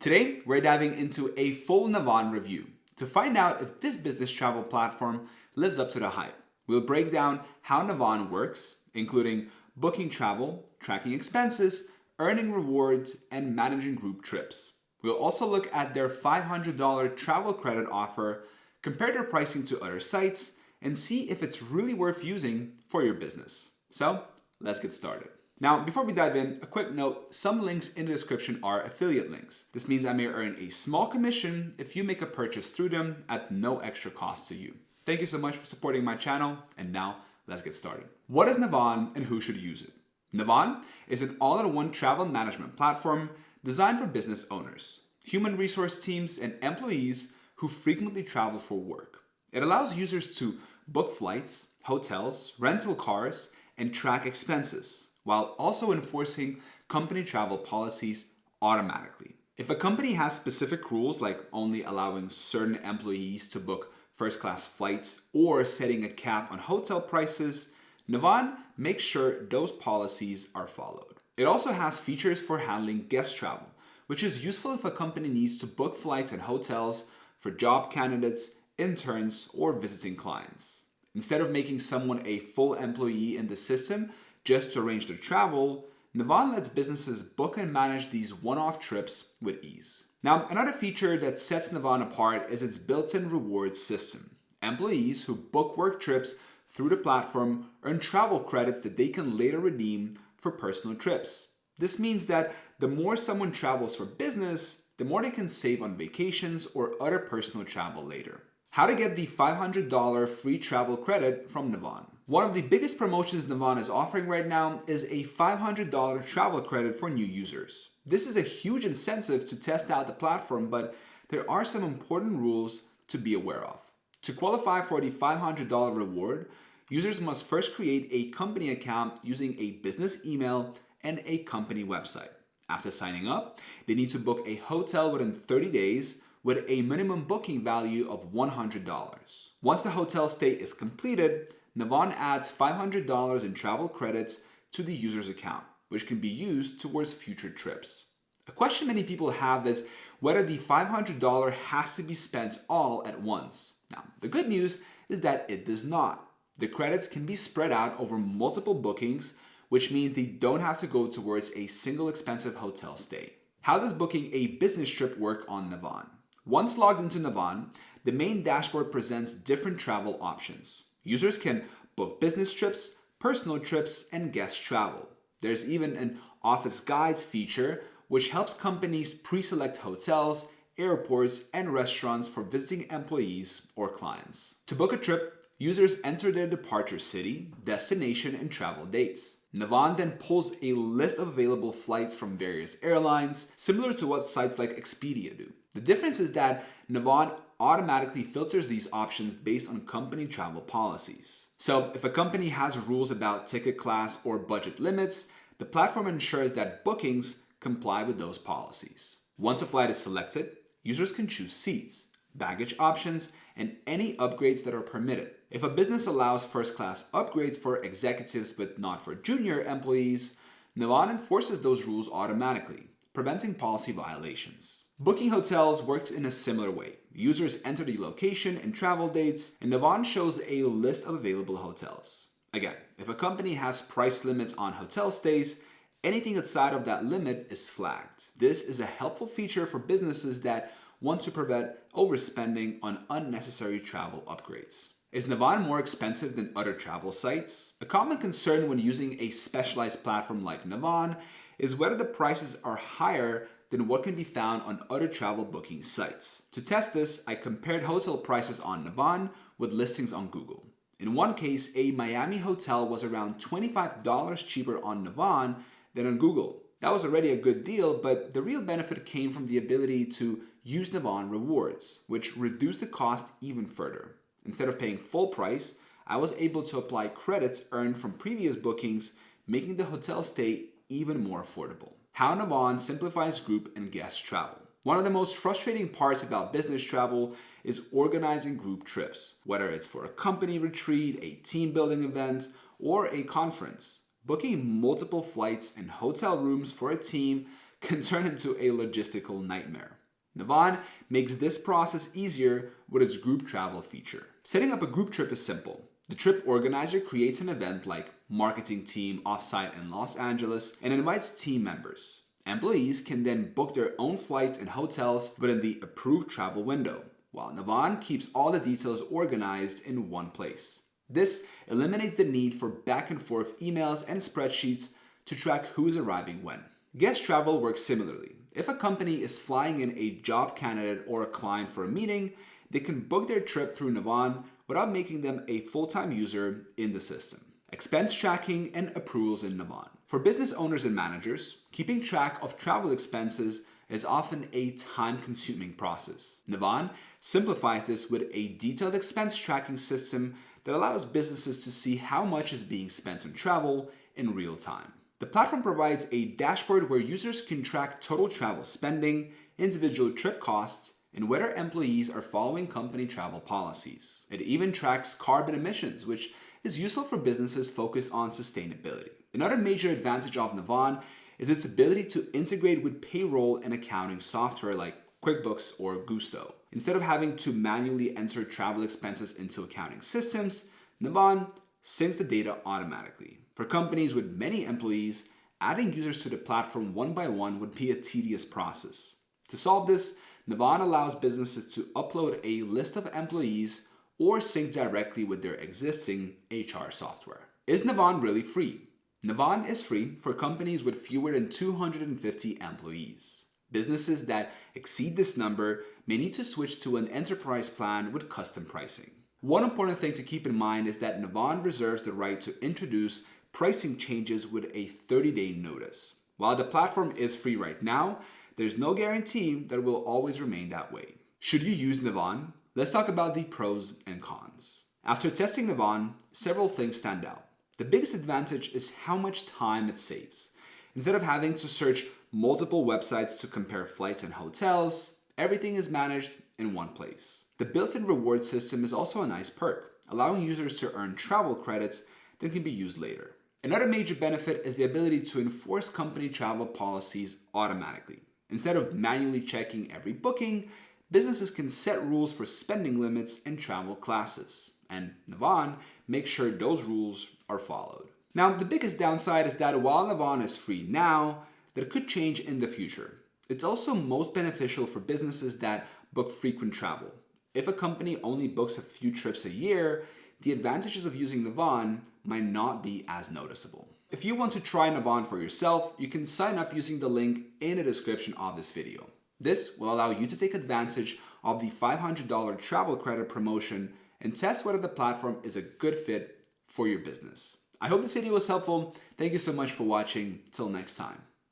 Today, we're diving into a full Navan review to find out if this business travel platform lives up to the hype. We'll break down how Navan works, including booking travel, tracking expenses, earning rewards, and managing group trips. We'll also look at their $500 travel credit offer, compare their pricing to other sites, and see if it's really worth using for your business. So, let's get started. Now, before we dive in, a quick note, some links in the description are affiliate links. This means I may earn a small commission if you make a purchase through them at no extra cost to you. Thank you so much for supporting my channel, and now let's get started. What is Navan and who should use it? Navan is an all-in-one travel management platform designed for business owners, human resource teams, and employees who frequently travel for work. It allows users to book flights, hotels, rental cars, and track expenses, while also enforcing company travel policies automatically. If a company has specific rules like only allowing certain employees to book first-class flights or setting a cap on hotel prices, Navan makes sure those policies are followed. It also has features for handling guest travel, which is useful if a company needs to book flights and hotels for job candidates, interns, or visiting clients. Instead of making someone a full employee in the system just to arrange their travel, Navan lets businesses book and manage these one-off trips with ease. Now, another feature that sets Navan apart is its built-in rewards system. Employees who book work trips through the platform earn travel credits that they can later redeem for personal trips. This means that the more someone travels for business, the more they can save on vacations or other personal travel later. How to get the $500 free travel credit from Navan. One of the biggest promotions Navan is offering right now is a $500 travel credit for new users. This is a huge incentive to test out the platform, but there are some important rules to be aware of. To qualify for the $500 reward, users must first create a company account using a business email and a company website. After signing up, they need to book a hotel within 30 days with a minimum booking value of $100. Once the hotel stay is completed, Navan adds $500 in travel credits to the user's account, which can be used towards future trips. A question many people have is whether the $500 has to be spent all at once. Now, the good news is that it does not. The credits can be spread out over multiple bookings, which means they don't have to go towards a single expensive hotel stay. How does booking a business trip work on Navan? Once logged into Navan, the main dashboard presents different travel options. Users can book business trips, personal trips, and guest travel. There's even an office guides feature, which helps companies pre-select hotels, airports, and restaurants for visiting employees or clients. To book a trip, users enter their departure city, destination, and travel dates. Navan then pulls a list of available flights from various airlines, similar to what sites like Expedia do. The difference is that Navan automatically filters these options based on company travel policies. So if a company has rules about ticket class or budget limits, the platform ensures that bookings comply with those policies. Once a flight is selected, users can choose seats, baggage options, and any upgrades that are permitted. If a business allows first-class upgrades for executives but not for junior employees, Navan enforces those rules automatically, preventing policy violations. Booking hotels works in a similar way. Users enter the location and travel dates, and Navan shows a list of available hotels. Again, if a company has price limits on hotel stays, anything outside of that limit is flagged. This is a helpful feature for businesses that want to prevent overspending on unnecessary travel upgrades. Is Navan more expensive than other travel sites? A common concern when using a specialized platform like Navan is whether the prices are higher than what can be found on other travel booking sites. To test this, I compared hotel prices on Navan with listings on Google. In one case, a Miami hotel was around $25 cheaper on Navan than on Google. That was already a good deal, but the real benefit came from the ability to use Navan rewards, which reduced the cost even further. Instead of paying full price, I was able to apply credits earned from previous bookings, making the hotel stay even more affordable. How Navan simplifies group and guest travel. One of the most frustrating parts about business travel is organizing group trips, whether it's for a company retreat, a team building event, or a conference. Booking multiple flights and hotel rooms for a team can turn into a logistical nightmare. Navan makes this process easier with its group travel feature. Setting up a group trip is simple. The trip organizer creates an event like marketing team offsite in Los Angeles and invites team members. Employees can then book their own flights and hotels within the approved travel window, while Navan keeps all the details organized in one place. This eliminates the need for back and forth emails and spreadsheets to track who is arriving when. Guest travel works similarly. If a company is flying in a job candidate or a client for a meeting, they can book their trip through Navan without making them a full-time user in the system. Expense tracking and approvals in Navan. For business owners and managers, keeping track of travel expenses is often a time-consuming process. Navan simplifies this with a detailed expense tracking system that allows businesses to see how much is being spent on travel in real time. The platform provides a dashboard where users can track total travel spending, individual trip costs, and whether employees are following company travel policies. It even tracks carbon emissions, which is useful for businesses focused on sustainability. Another major advantage of Navan is its ability to integrate with payroll and accounting software like QuickBooks or Gusto. Instead of having to manually enter travel expenses into accounting systems, Navan syncs the data automatically. For companies with many employees, adding users to the platform one by one would be a tedious process. To solve this, Navan allows businesses to upload a list of employees or sync directly with their existing HR software. Is Navan really free? Navan is free for companies with fewer than 250 employees. Businesses that exceed this number may need to switch to an enterprise plan with custom pricing. One important thing to keep in mind is that Navan reserves the right to introduce pricing changes with a 30-day notice. While the platform is free right now, there's no guarantee that it will always remain that way. Should you use Navan? Let's talk about the pros and cons. After testing Navan, several things stand out. The biggest advantage is how much time it saves. Instead of having to search multiple websites to compare flights and hotels, everything is managed in one place. The built-in reward system is also a nice perk, allowing users to earn travel credits that can be used later. Another major benefit is the ability to enforce company travel policies automatically. Instead of manually checking every booking, businesses can set rules for spending limits and travel classes, and Navan makes sure those rules are followed. Now, the biggest downside is that while Navan is free now, that could change in the future. It's also most beneficial for businesses that book frequent travel. If a company only books a few trips a year, the advantages of using Navan might not be as noticeable. If you want to try Navan for yourself, you can sign up using the link in the description of this video. This will allow you to take advantage of the $500 travel credit promotion and test whether the platform is a good fit for your business. I hope this video was helpful. Thank you so much for watching. Till next time.